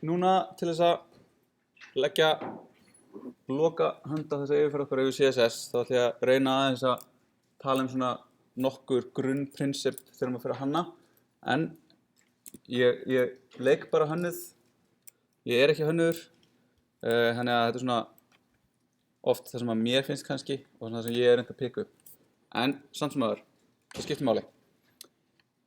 núna til þess að leggja loka hönd á þessa yfirferð okkar yfir CSS þá ætla ég að reyna aðeins að tala svona nokkur grunnprinsip þegar maður fyrir að hanna en ég leik bara hönnuð, ég ekki hönnuður þannig að þetta svona oft það sem að mér finnst kannski og það sem ég reynd að pikka upp en samt sem aður, það skiptir máli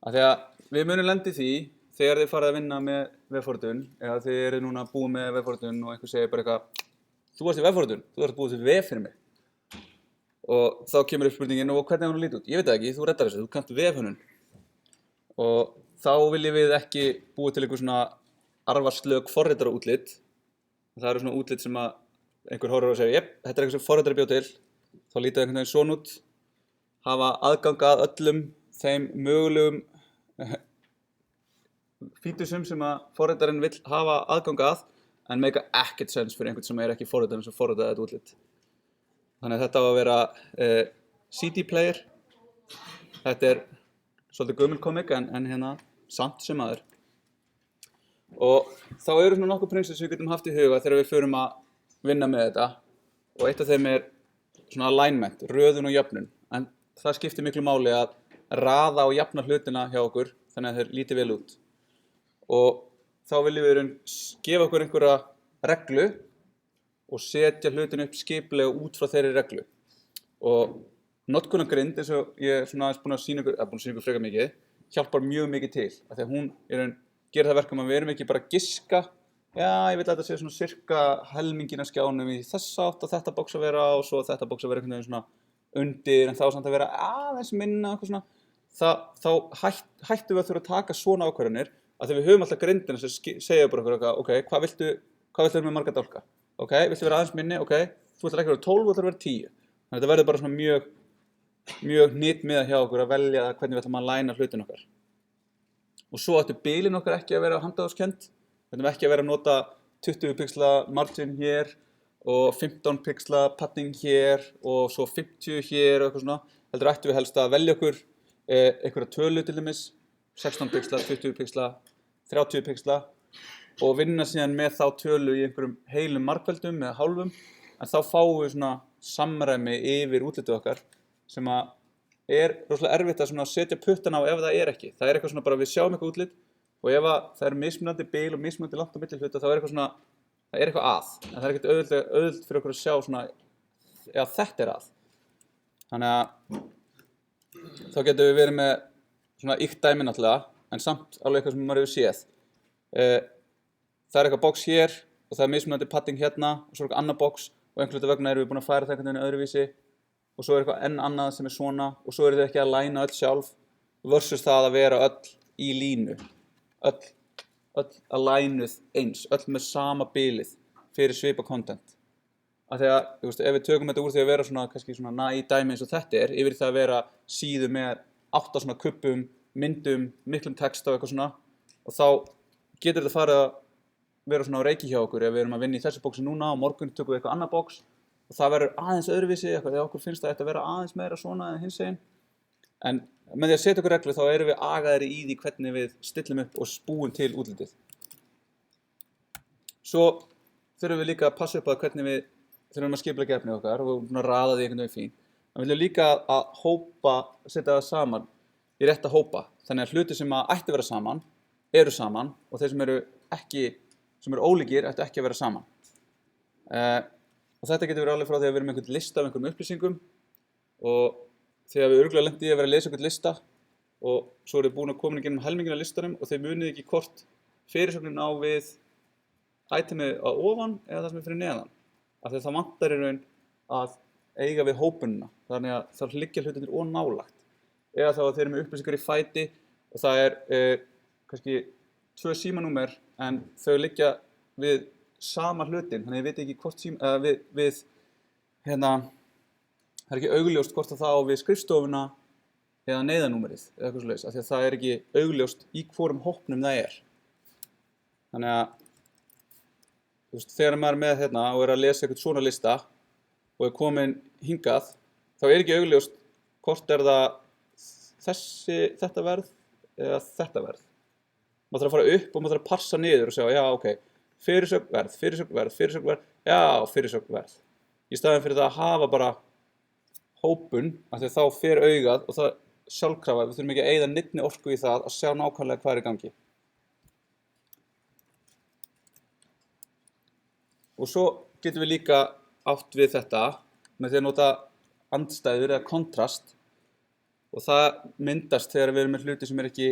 af því að við munum lenda í því þegar þið farið að vinna með vefforritun eða þið eru núna búið með vefforritun og einhver segir bara eitthvað þú varst í vefforritun, þú ert búið til vef fyrir mig og þá kemur upp spurningin og hvernig hún lítur út, ég veit það ekki, þú reddar þessu, þú kannt vefhönnun og þá viljum við ekki búið til einhver svona arfaslök forritara útlit það eru svona útlit sem að einhver horfir og segir, jep, þetta er eitthvað sem forritari bjó til þá lítur einhvern veginn svona út hafa aðgang að öllum þeim mögulegum fítusum sem að forritarinn vill hafa aðgang að en make ekkert sens fyrir einhvern sem ekki forritarinn sem forritar þetta útlit. Þannig að þetta á að vera CD player. Þetta svolítið gömul komik en hérna samt sem aður. Og þá eru svona nokkuð prinsip sem við getum haft í huga þegar við förum að vinna með þetta og eitt af þeim svona alignment, röðun og jöfnun. En það skiptir miklu máli að raða og jafna hlutina hjá okkur þannig að þeir líti vel út. Og þá viljum við gefa okkur einhverja reglu og setja hlutin upp skipulega út frá þeirri reglu. Og notkunargrind eins og ég svona búin að sýna ykkur frekar mikið, hjálpar mjög mikið til. Af því að hún gerir það verkum að við erum ekki bara að giska, já ég vil að þetta sé svona sirka helmingin af skjánum í þessa átt og þetta box að vera og svo þetta box að vera einhvern veginn svona undir en þá samt að vera aðeins minna eitthvað svona. Þá hættum við að þurfa að taka svona ákvarðanir af því við höfum alltaf grindina sem segja bara okkur ok, hvað viltu vera með marga dálka? Ok, viltu vera aðeins minni? Ok, þú ætlar ekki að vera 12, þú ætlar að vera 10. Þannig að þetta verður bara svona mjög hnitmiðað hjá okkur að velja hvernig við ætlum að læna hlutin okkar. Og svo ættu bilin okkar ekki að vera handahófskennd. Við ætlum ekki að vera að nota 20 pixla margin hér og 15 pixla padding hér og svo 50 hér og eitthvað svona. Heldur ættu við helst að velja okkur einhverja tölu til dæmis, 16 pixla, 20 pixla, 30 pixla og vinna síðan með þá tölu í einhverjum heilum margfeldum eða hálfum en þá fáum við svona samræmi yfir útlitið okkar sem að rosalega erfitt að svona setja puttana á ef það ekki. Það eitthvað svona bara við sjáum eitthvað útlit og ef það mismunandi bil og mismunandi langt á milli hluta þá eitthvað svona, það eitthvað að en það ekkert auðvelt fyrir okkur að sjá svona, já þetta að. Þannig að þá getum við verið með svona ykkt dæmi náttúrulega, en samt alveg eitthvað sem maður hefur séð. Það eitthvað box hér og það mismunandi padding hérna og svo eitthvað annað box og einhvern veginn erum við búin að færa það einhvern veginn öðruvísi og svo eitthvað enn annað sem svona og svo eru þið ekki að læna öll sjálf versus það að vera öll í línu. Öll að lænuð eins, öll með sama bilið fyrir svipa content. Af því að, ef við tökum þetta úr því að vera svona, kannski svona í dæmi eins og þetta yfir það að vera síðu með 8 svona kubbum, myndum, miklum text og eitthvað svona og þá getur þetta farið að vera svona á reiki hjá okkur ef við erum að vinna í þessu bóksi núna og morgun tökum við eitthvað annað bóks og það verður aðeins öðruvísi eitthvað þegar okkur finnst að þetta vera aðeins meira svona en hinsegin en með því að setja okkur reglu þá erum við agaðri í því hvernig við stillum upp og spúum til útlitið. Svo þurfum við líka að passa upp á hvernig við þurfum að skipuleggja efnið okkar og raða því einhvern veginn fín. Við viljum líka að setja það saman í rétta hópa. Þannig að hluti sem ætti að vera saman, eru saman og þeir sem eru ólíkir ættu ekki að vera saman. Og þetta getur verið alveg frá því að við erum með einhvern lista af einhverjum upplýsingum og þegar við örugglega lent í að vera að lesa einhvern lista og svo eru búin að koma í gegnum helminginn af listanum og þeir munið ekki hvort fyrirsögnin á við itemið á ofan eða það sem fyrir neðan. Af því að það vantar í raun að eiga við hópunina, þannig að það liggja hlutirnir og nálagt. Eða þá að þeir eru með upplýsingar í fæti og það kannski 2 símanúmer en þau liggja við sama hlutin, þannig að ég veit ekki hvort það ekki augljóst hvort það á við skrifstofuna eða neyðarnúmerið eða eitthvað svoleiðis, af því að það ekki augljóst í hvorum hópnum það Þannig að þegar maður er með og að lesa eitthvað svona lista og komin hingað, þá ekki augljóst hvort það þetta verð eða þetta verð. Maður þarf að fara upp og maður þarf að parsa niður og segja, já ok, fyrirsögn, verð, fyrirsögn, verð, fyrirsögn, verð, já, fyrirsögn, verð. Í staðinn fyrir það að hafa bara hópun, af því að þá fer augað og það sjálfkrafa, við þurfum ekki að eyða neinni orku í það að sjá nákvæmlega hvað í gangi. Og svo getum við líka átt við þetta með því að nota andstæður eða kontrast og það myndast þegar við erum með hluti sem ekki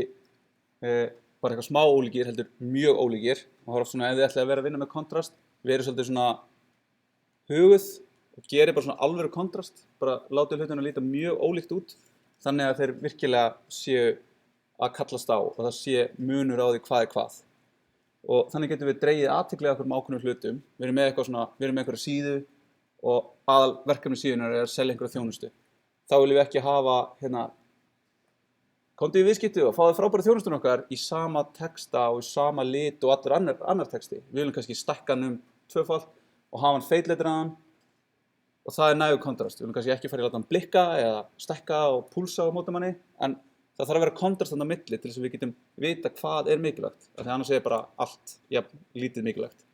bara eitthvað smá ólíkir, heldur mjög ólíkir og það er oft svona ef þið ætlið að vera að vinna með kontrast, við erum svolítið svona huguð og gerir bara svona alvöru kontrast, bara látið hlutina líta mjög ólíkt út þannig að þeir virkilega séu að kallast á og það sé munur á því hvað er hvað. Og þannig getum við dregið athygli á okkur ákveðnum hlutum. Við erum með einhverja síðu og aðalverkefni síðunnar er að selja einhverja þjónustu. Þá viljum við ekki hafa komdu í viðskipti og fáðu frábæra þjónustun okkar í sama texta og í sama lit og allur annar texti. Við viljum kannski stækka hann tvöfalt og hafa hann feitletraðan og það er nægur kontrast. Við viljum kannski ekki fara í að láta hann blikka eða stækka og púlsa á móti manni, en það þarf að vera kontrast þarna á milli til þess að við getum vita hvað er mikilvægt. Þegar annars er bara allt lítið mikilvægt.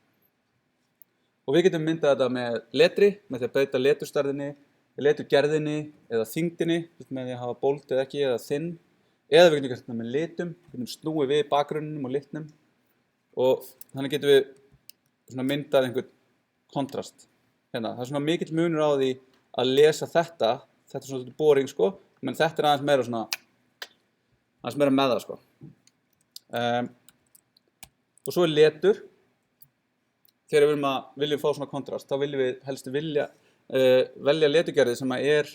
Og við getum myndað þetta með letri, með því að breyta leturstærðinni, leturgerðinni eða þyngdinni, með því að hafa bold eða ekki eða þinn. Eða við getum gert þetta með litum, við getum snúið við bakgrunninum og litnum. Og þannig getum við myndað einhvern kontrast. Það er svona mikill munur á því að lesa þetta er svona boring sko, menn þetta er aðeins meira með það sko. Og svo er letur. Þegar við viljum fá svona kontrast, þá viljum við helst velja leturgerði sem er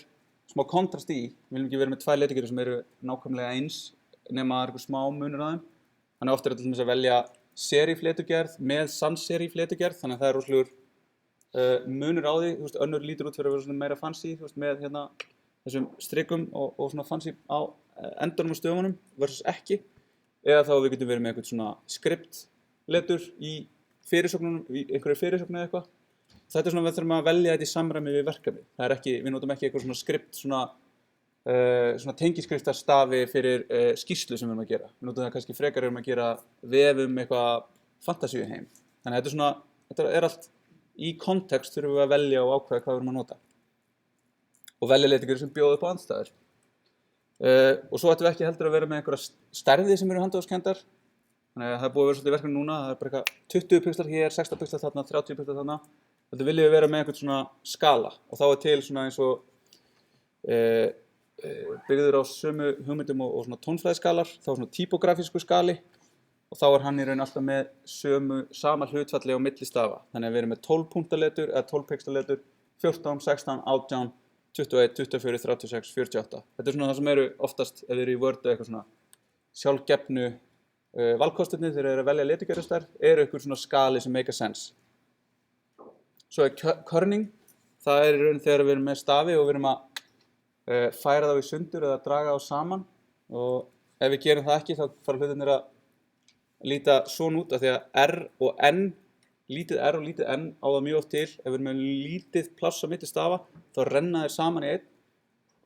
smá kontrast í. Við viljum ekki vera með tvær leturgerðir sem eru nákvæmlega eins, nema einhver smá munur á þeim. Þannig oft er þetta til dæmis að velja serif leturgerð með sans serif leturgerð, þannig að það er rosalega munur á því. Önnur lítur út fyrir að vera svona meira fancy, með þessum strikum og svona fancy á endunum og stöfunum versus ekki, eða þá við getum verið með eitthvað svona skriptletur í fyrirsögnunum, í einhverju fyrirsögnu eða eitthvað. Þetta er svona við þurfum að velja þetta í samræmi við verkefni. Það er ekki, við notum ekki eitthvað svona skript, svona tengiskriftarstafi fyrir skýrslu sem við erum að gera. Við notum það kannski frekar að gera vefum eitthvað fantasíuheim. Þannig að þetta er allt í kontekst þurfum við að velja og ákveða hvað við erum að nota. Og velja leturgerðir sem bjóða upp á andstæður. Og svo ættum við ekki heldur að vera með einhverja stærði sem eru handahófskenndar. Þannig að það er búið að vera svolítið verkefni núna, það er bara eitthvað 20 pixlar hér, 16 pixlar þarna, 30 pixlar þarna. Þetta viljum við vera með einhvern svona skala og þá er til svona eins og byggður á sömu hugmyndum og svona tónfræðiskalar, þá er svona typografísku skali og þá er hann í raun alltaf með sama hlutfalli á milli stafa. Þannig að við erum með 12 punktaletur eða 12 pixlaletur, 14, 16, 18, 21, 24, 36, 48. Þetta er svona það sem eru oftast, ef þið eru í Word eða eitthvað svona sjálfgefnu valkostirnir þegar þið eru að velja leturgerðarstærð, eru eitthvað svona skali sem make a sense. Svo er kerning, það er í raun þegar við erum með stafi og við erum að færa þá í sundur eða draga þá saman og ef við gerum það ekki þá fara hlutirnir að líta svona út af því að R og N, lítið R og lítið N á það mjög oft til. Ef við erum með lítið pláss á milli stafa þá renna þeir saman í einn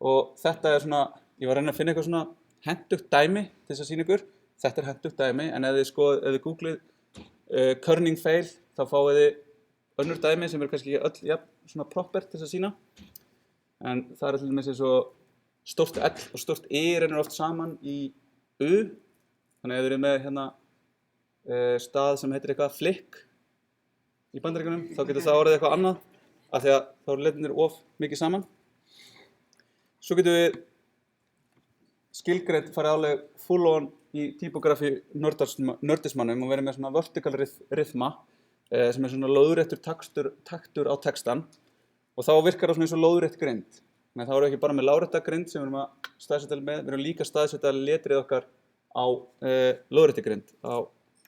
og þetta er svona, ég var að reyna að finna eitthvað svona hentugt dæmi til þess að sýna ykkur. Þetta er hentugt dæmi en ef þið googlið kerning fail þá fáið þið önnur dæmi sem eru kannski ekki öll svona proper til þess að sýna. En það er til dæmis eins og stórt L og stórt I rennur oft saman í U. Þannig að ef þið eru með stað sem heitir eitthvað flick í Bandaríkjunum, þá getur það orðið eitthvað annað af því að þá eru letrarnir of mikið saman. Svo getum við skilgreint farið alveg full on í typografi nördismannum og verið með svona vertical rhythma sem er svona lóðréttur taktur á textan og þá virkar það svona eins og lóðrétt grind. Þannig að þá erum við ekki bara með lárétta grind sem við erum að staðsetja með, við erum líka að staðsetja letrið okkar á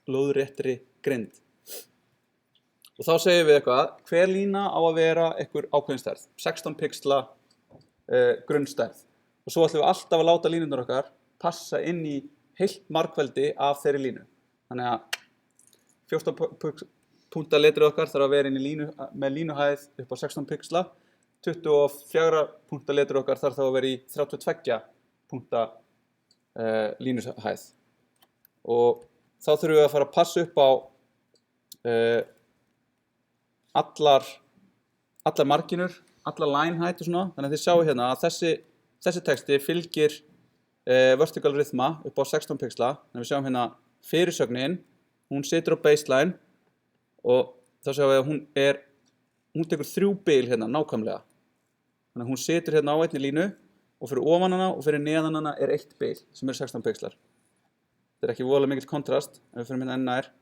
lóðréttri grind. Og þá segjum við eitthvað, hver lína á að vera einhver ákveðin stærð, 16 pixla grunnstærð. Og svo ætlum við alltaf að láta línurnar okkar passa inn í heilt margveldi af þeirri línu. Þannig að 14 punkta letrið okkar þarf að vera inn í með línuhæð upp á 16 pixla. 24 punkta letrið okkar þarf þá að vera í 32 punkta línuhæð. Og þá þurfum við að fara að passa upp á uh, allar marginur, allar line height og svona, þannig að þið sjáu hérna að þessi texti fylgir vertical rhythma upp á 16 pixla, þannig að við sjáum hérna fyrirsögnin, hún situr á baseline og þá sjáum við að hún tekur 3 bil hérna nákvæmlega, þannig að hún situr hérna á einni línu og fyrir ofan hana og fyrir neðan hana 1 bil sem 16 pixlar. Þetta ekki voðalega mikill kontrast, ef við fyrir hérna enn nær.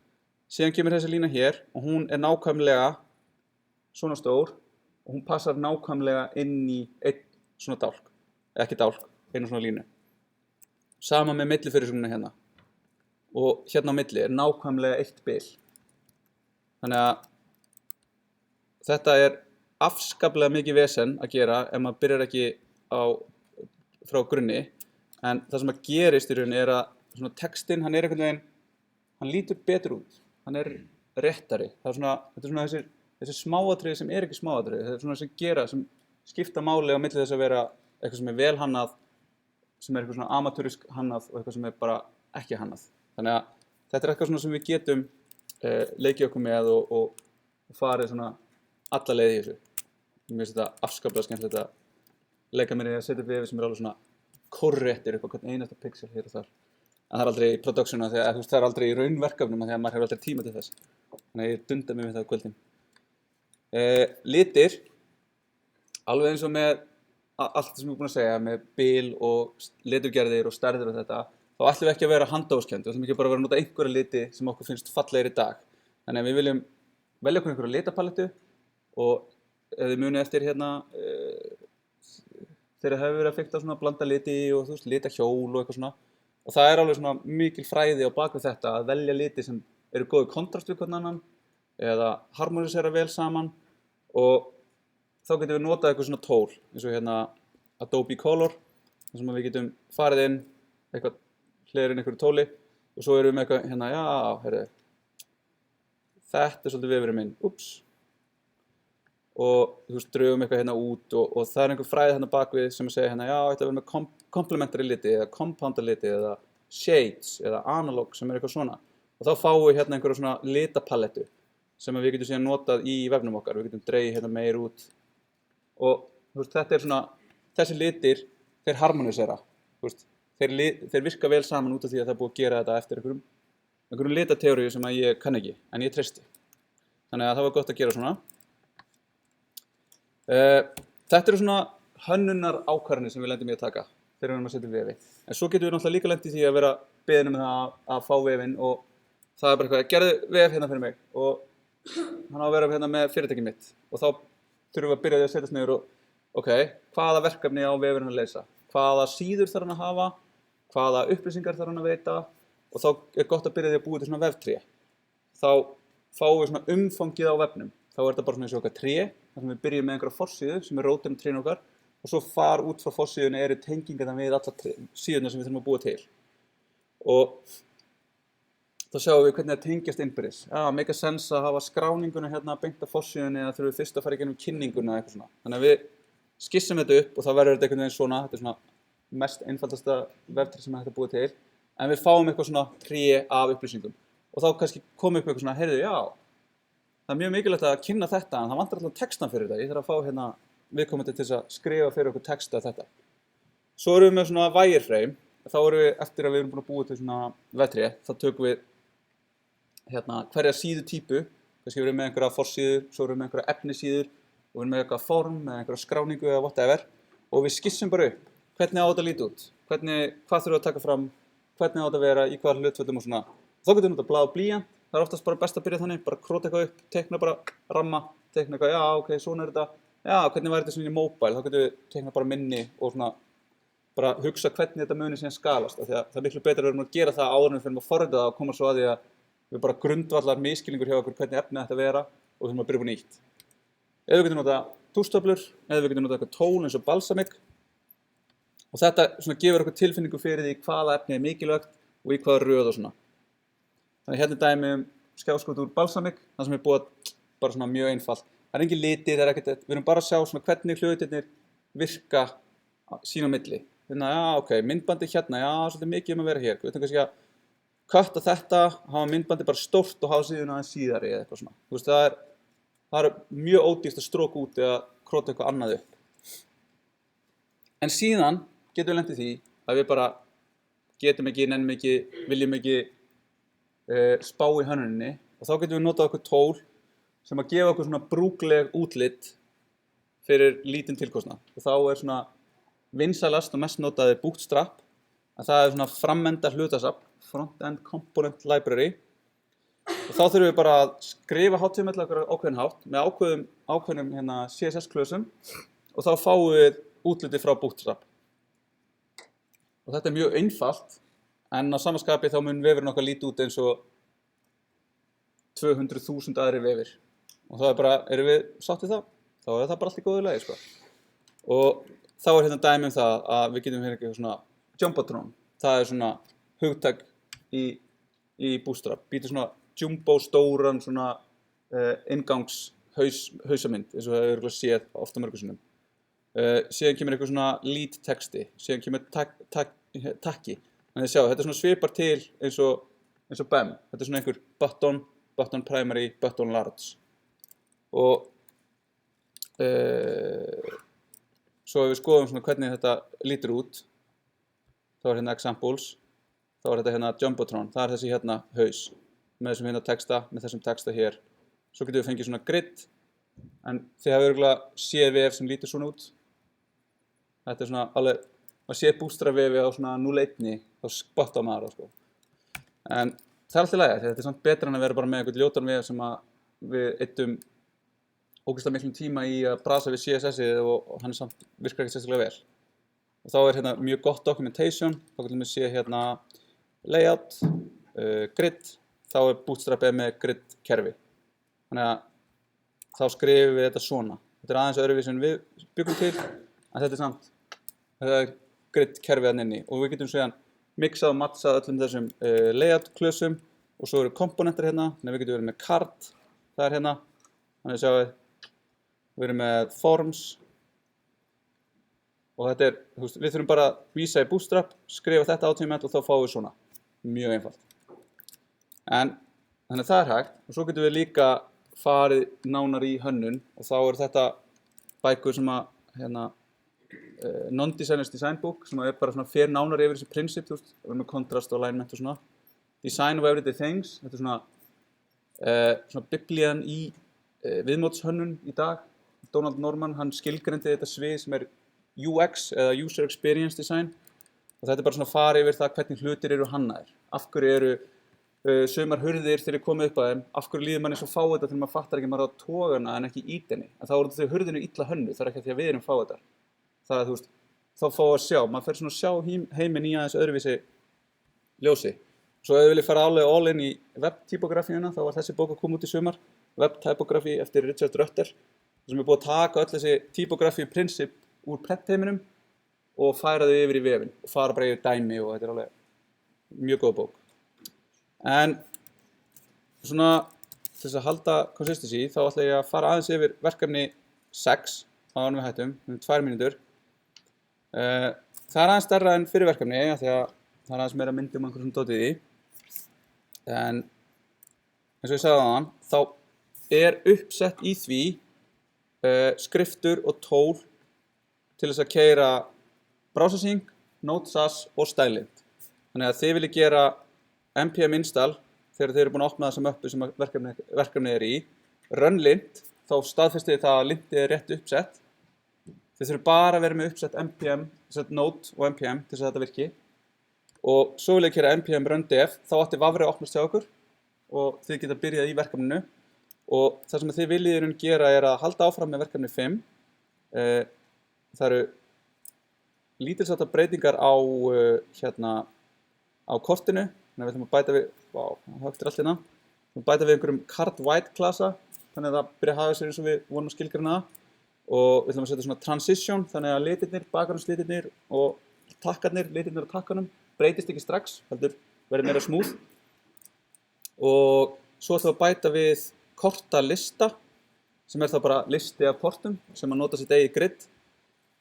Síðan kemur þessi lína hér og hún nákvæmlega svona stór og hún passar nákvæmlega inn í einn svona dálk, ekki dálk, einu svona línu. Sama með millifyrirsögnina hérna. Og hérna á milli nákvæmlega 1 bil. Þannig að þetta afskaplega mikið vesen að gera ef maður byrjar ekki frá grunni. En það sem að gerist í rauninni að svona textinn, hann einhvern veginn, hann lítur betur út. Hann réttari. Þetta svona þessi smáatriði sem ekki smáatriði. Þetta svona sem skipta máli á milli þess að vera eitthvað sem vel hannað, sem eitthvað svona amatúrisk hannað og eitthvað sem bara ekki hannað. Þannig að þetta eitthvað svona sem við getum leikið okkur með og farið svona alla leið í þessu. Mér finnst þetta afskaplega skemmtilegt að leika mér í að setja upp vefi sem alveg svona korréttir upp á hvern einasta pixel hér og þar. En það aldrei í productiona, það aldrei í raunverkefnum þegar maður hefur aldrei tíma til þess. Þannig að ég dunda mig við það á kvöldin. Litir, alveg eins og með allt sem ég er búinn að segja, með bil og liturgerðir og stærðir og þetta, þá ætlum við ekki að vera handahófskennd, við ætlum ekki bara að vera að nota einhverja liti sem okkur finnst fallegir í dag. Þannig að við viljum velja okkur einhverja litapalettu og ef þið munið eftir hérna, þegar hefur verið að fikta svona blanda liti og litahjól og eitthvað svona. Og það alveg svona mikil fræði á bak við þetta að velja liti sem eru góð í kontrast við hvern annan eða harmonisera vel saman og þá getum við notað eitthvað svona tól eins og hérna Adobe Color þar sem við getum farið inn eitthvað hliðir inn einhverju tóli og svo erum við með eitthvað hérna, já, heyrðu, þetta svolítið vefurinn minn, ups. Og drögum eitthvað hérna út og það einhver fræði hérna bakvið sem að segja hérna, já, þetta verður með complementary liti eða compounded liti eða shades eða analog sem eitthvað svona. Og þá fáum við hérna einhverja svona litapalettu sem við getum síðan notað í vefnum okkar. Við getum dreigið hérna meir út. Og þetta svona, þessi litir, þeir harmonisera. Þeir virka vel saman út af því að það er búið að gera þetta eftir einhverjum litateóríu sem að ég kann ekki, en ég treysti. Þannig að það var gott að gera svona. Þetta eru svona hönnunar ákvarðanir sem við lendum í að taka þegar við erum að setja vefi. En svo getum við náttúrulega líka lent í því að vera beðin um það að fá vefinn og það bara eitthvað, gerðu vef hérna fyrir mig og hann á að vera hérna með fyrirtækið mitt og þá þurfum við að byrja því að setjast niður og ok, hvaða verkefni á vefurinn að leysa? Hvaða síður þarf hann að hafa? Hvaða upplýsingar þarf hann að veita? Og þá gott að byrja því að búa til svona veftré. Þá fáum við svona umfangið á vefnum. Þá þetta bara svona eins og okkar tré, þar sem við byrjum með einhverja forsíðu sem rótin á trénu okkar og svo út frá forsíðunni eru tengingar við allar síðuna sem við þurfum að búa til. Og þá sjáum við hvernig það tengjast innbyrðis. Já, make a sense að hafa skráninguna hérna beint af forsíðunni eða þurfum við fyrst að fara í gegnum kynninguna eða eitthvað svona. Þannig að við skissum þetta upp og þá verður þetta einhvern veginn svona, þetta svona mest einfaldasta veftré sem hægt að búa til. En við fáum eitthvað svona tré af upplýsingum. Og þá kannski komum upp eitthvað svona, heyrðu, já, það er mjög mikilvægt að kynna þetta, en það vantar alltaf textan fyrir þetta. Ég þarf að fá hérna viðkomandi til þess að skrifa fyrir okkur texta þetta. Svo erum við með svona wireframe. Þá erum við, eftir að við erum búin að búa til svona veftré, þá tökum við hérna hverja síðutípu. Kannski við erum með einhverja forsíður, svo erum við með einhverja efnisíður og við erum með eitthvað form, með einhverja skráningu eða whatever. Og við skissum bara upp. Hvernig á þetta líti út? Hvað þurfum við að taka fram? Hvernig á þetta að vera? Í hvaða hlutföllum og svona. Þá getum við notað blað og blýant. Það oftast bara best að byrja þannig, bara króta eitthvað upp, teikna bara ramma, teikna eitthvað, já, ok, svona þetta, já, hvernig væri þetta svona í mobile, þá getum við teikna bara minni og svona bara hugsa hvernig þetta muni síðan skalast, af því að það miklu betra að við erum að gera það áður en við fyrir að forrita það og koma svo að því að við bara grundvallar misskilningur hjá okkur hvernig efnið þetta vera og við þurfum að byrja upp á nýtt. Eða við getum notað tústöflur, eða við getum notað eitthvað tól eins og balsamic og þetta svona gefur okkur tilfinningu fyrir því hvaða efni mikilvægt og í hvaða röð og svona. Þannig hérna dæmi skjáskot úr balsamic, það sem búið bara svona mjög einfalt. Það engin litir, við erum bara að sjá svona hvernig hlutirnir virka sín á milli. Þannig að já, ok, myndbandi hérna, já, svolítið mikið að vera hér. Við veitum kannski að kötta þetta, hafa myndbandi bara stórt og hafa síðuna aðeins síðari eða eitthvað svona. Þú veist, það er mjög ódýrt að stróka út eða króta eitthvað annað upp. En síðan getum við lent í því að við bara getum ekki, nennum ekki, viljum ekki spá í hönnuninni og þá getum við notað okkur tól sem að gefa okkur svona brúkleg útlit fyrir lítinn tilkostnað. Og þá er svona vinsælast og mest notaði Bootstrap, að það er svona framenda hlutasafn, Front-End Component Library. Og þá þurfum við bara að skrifa HTML okkur ákveðin hátt með ákveðnum CSS-klösum og þá fáum við útlitið frá Bootstrap. Og þetta er mjög einfalt, en á sama skapi þá mun vefurinn okkar líta út eins og 200.000 aðrir vefir. Og þá er bara, erum við sátt við það? Þá er það bara allt í góðu lagi, sko. Og þá er hérna dæmi um það að við getum hérna eitthvað svona Jumbotron. Það er svona hugtak í Bootstrap. Býtur svona jumbo stóran svona inngangshausamynd, eins og það er örugglega séð oft á mörgum sinnum. Síðan kemur eitthvað svona lead texti, síðan kemur takki. Þannig að sjá, þetta er svona svipar til eins og BEM. Þetta er svona einhver button primary, button large. Og svo ef við skoðum svona hvernig þetta lítur út, þá er hérna examples, þá er þetta hérna Jumbotron, það er þessi hérna haus, með þessum hérna texta, með þessum texta hér. Svo getum við fengið svona grid, en þið hafið örugglega séð vef sem lítur svona út. Þetta er svona alveg, maður séð Bootstrap vefi á svona 0.1, þá spottar maður það, sko. En það er alltaf lægja, þetta er samt betra en að vera bara með einhvern ljótan vef sem að við eyddum ógeðslega miklum tíma í að brasa við CSS-ið og hann samt virkar ekki sérstaklega vel. Og þá er hérna mjög gott documentation, þá getum við séð hérna layout, grid, þá er Bootstrap með grid kerfi. Þannig að þá skrifum við þetta svona. Þetta er aðeins öðruvísi en við byggum til, en þetta er samt, þetta er grid kerfið hann inni. Og við getum síðan mixað og matchað öllum þessum layout klösum og svo eru komponentar hérna, þannig að við getum verið með card, það er hérna, þannig að sjáum við erum með forms og þetta er, þú veist, við þurfum bara að vísa í Bootstrap, skrifa þetta HTML og þá fáum við svona. Mjög einfalt. En þannig að það er hægt og svo getum við líka farið nánar í hönnun og þá er þetta bækur sem að hérna, non-designers design book sem er bara svona fer nánar yfir þessi prinsip, þú veist, við erum með kontrast og alignment og svona. Design of everyday things, þetta er svona biblían í viðmótshönnun í dag. Donald Norman, hann skilgreindi þetta svið sem er UX eða User Experience Design og þetta er bara svona farið yfir það hvernig hlutir eru hannaðir. Af hverju eru sumar hurðir þegar komið upp að þeim, af hverju líður manni svo fá þetta þegar maður fattar ekki maður á tógana en ekki í henni. En þá er þetta þegar hurðinu illa hönnu, það er ekki að því að við erum fá þetta. Það er, þú veist, þá fá að sjá, maður fer svona að sjá heiminn í aðeins öðruvísi ljósi. Svo ef þið viljið fara alveg all in í web-typografíuna, þá var þessi bók að koma út í sumar, Web Typography eftir Richard Rutter, sem er búið að taka öll þessi typografíu-prinsip úr prentheiminum og færa þau yfir í vefinn og fara bara yfir dæmi og þetta er alveg mjög góð bók. En svona til þess að halda consistency þá ætla ég að fara aðeins yfir verkefni 6 áður en við hættum, 2 mínútur. Það er aðeins stærra en fyrir verkefni af því að það er aðeins meira myndi einhverjum dótið í. En eins og ég sagði áðan, þá er uppsett í því skriftur og tól til þess að keyra processing, Node.js og Stylint. Þannig að þið viljið gera npm install þegar þið eru búin að opna þessa möppu sem verkefnið er í. Runlint, þá staðfestið þið það að lintið er rétt uppsett. Þið þurfum bara að vera með uppsett npm, Node og npm til þess að þetta virki. Og svo viljið keyra npm run.dev, þá átti vafrið að opnast hjá okkur og þið geta byrjað í verkefninu. Og það sem þið viljið gera er að halda áfram með verkefni 5. Það eru lítilsháttar breytingar á kortinu. Þannig að við ætlum að bæta við, högtir allt hérna. Við ætlum að bæta við einhverjum card white klasa. Þannig að það byrja að hafa sér eins og við vonum að skilgreina það. Og við ætlum að setja svona transition. Þannig að litirnir, bakgrunnslitirnir og takkarnir, litirnir á takkanum breytist ekki strax. Heldur verður meira smooth. Og svo ætlum við að bæta við kortalista sem er þá bara listi af kortum sem að nota sitt eigið grid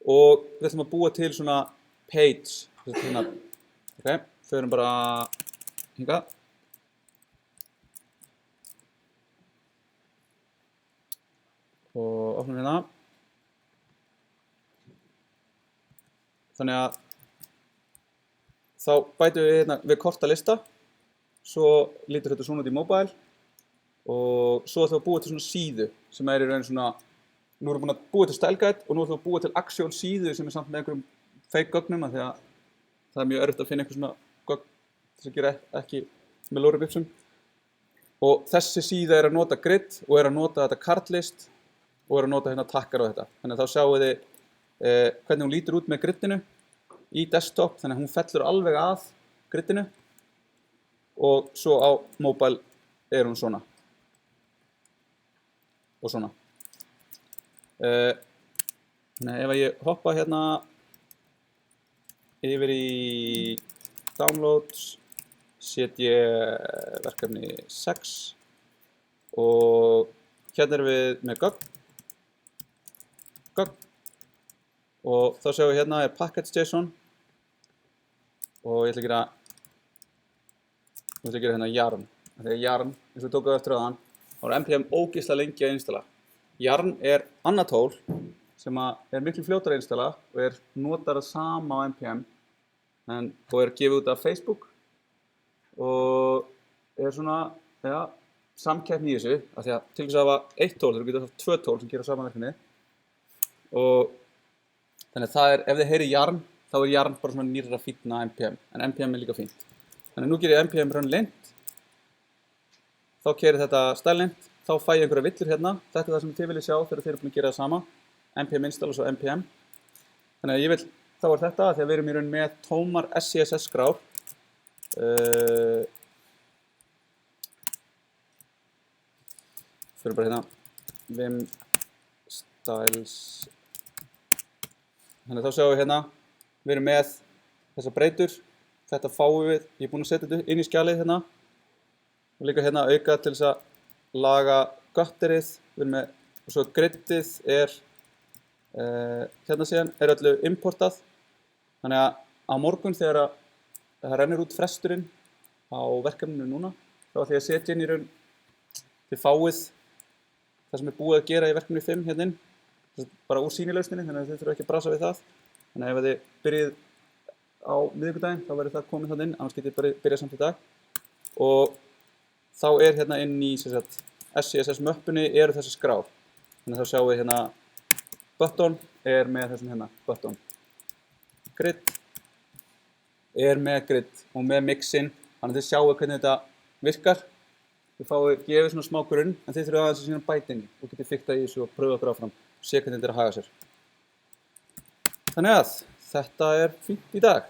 og við ætlum að búa til svona page. Ok, förum bara hingað. og opnum hérna. Þannig að þá bætum við hérna við kortalista, svo lítur þetta svona út í mobile og svo ætlum við að búa til svona síðu sem er í raun svona, nú erum við búin að búa til style guide og nú ætlum við að búa til action síðu sem er samt með einhverjum fake gögnum af því að það er mjög erfitt að finna einhver svona gögn sem gera ekki með lorem ipsum. Og þessi síða er að nota grid og er að nota þetta card list og er að nota hérna takkar á þetta. Þannig að þá sjáum við hvernig hún lítur út með gridinu í desktop, þannig að hún fellur alveg að gridinu og svo á mobile er hún svona og svona. Þannig ef ég hoppa hérna yfir í downloads, set ég verkefni 6 og hérna erum við með gögn og þá sjáum við hérna er package.json og ég ætla að gera hérna yarn. Þegar yarn, eins og við tókum eftir áðan, þá er npm ógeðslega lengi að installa. Yarn er annað tól sem er miklu fljótara að installa og notar það sama á npm og er gefið út af Facebook og er svona, ja, samkeppni í þessu, af því að til þess að hafa eitt tól, þú getur haft 2 tól sem gera sama verkefni og þannig að það er, ef þið heyri yarn, þá er yarn bara svona nýrra fínna npm, en npm er líka fínt. Þannig að nú ger ég npm run lint, þá keyrir þetta style lint, þá fæ ég einhverja villur hérna, þetta er það sem þið viljið sjá þegar þið eru búin að gera það sama, npm install og svo npm. Þannig að ég vil, þá er þetta, því að við erum í raun með tómar SCSS skrár. Fyrir bara hérna, vim styles. Þannig að þá sjáum við hérna, við erum með þessar breytur, þetta fáum við, ég er búin að setja þetta inn í skjalið hérna og líka hérna auka til þess að laga gutterið, við erum með, og svo gridið hérna síðan er öllu importað, þannig að á morgun þegar það rennur út fresturinn á verkefninu núna, þá ætla ég að setja inn í raun til fáið það sem er búið að gera í verkefni 5 hérna inn, bara úr sýnilausninni, þannig að þið þurfum ekki að brasa við það. Þannig að ef þið byrjið á miðvikudaginn, þá verður það komið þannig inn, annars getið bara byrjað samt í dag. Og þá er hérna inn í SCSS möppunni eru þessi skrár. Þannig að þá sjáum við hérna button er með þessum hérna button. Grid er með grid og með mixin, þannig að þið sjáu hvernig þetta virkar. Þið gefið svona smá grunn, en þið þurfum aðeins að síðan bæta inn í og getið fiktað í þessu og pröfa okkur áfram og sé hvernig þetta er að haga sér. Þannig að þetta er fínt í dag.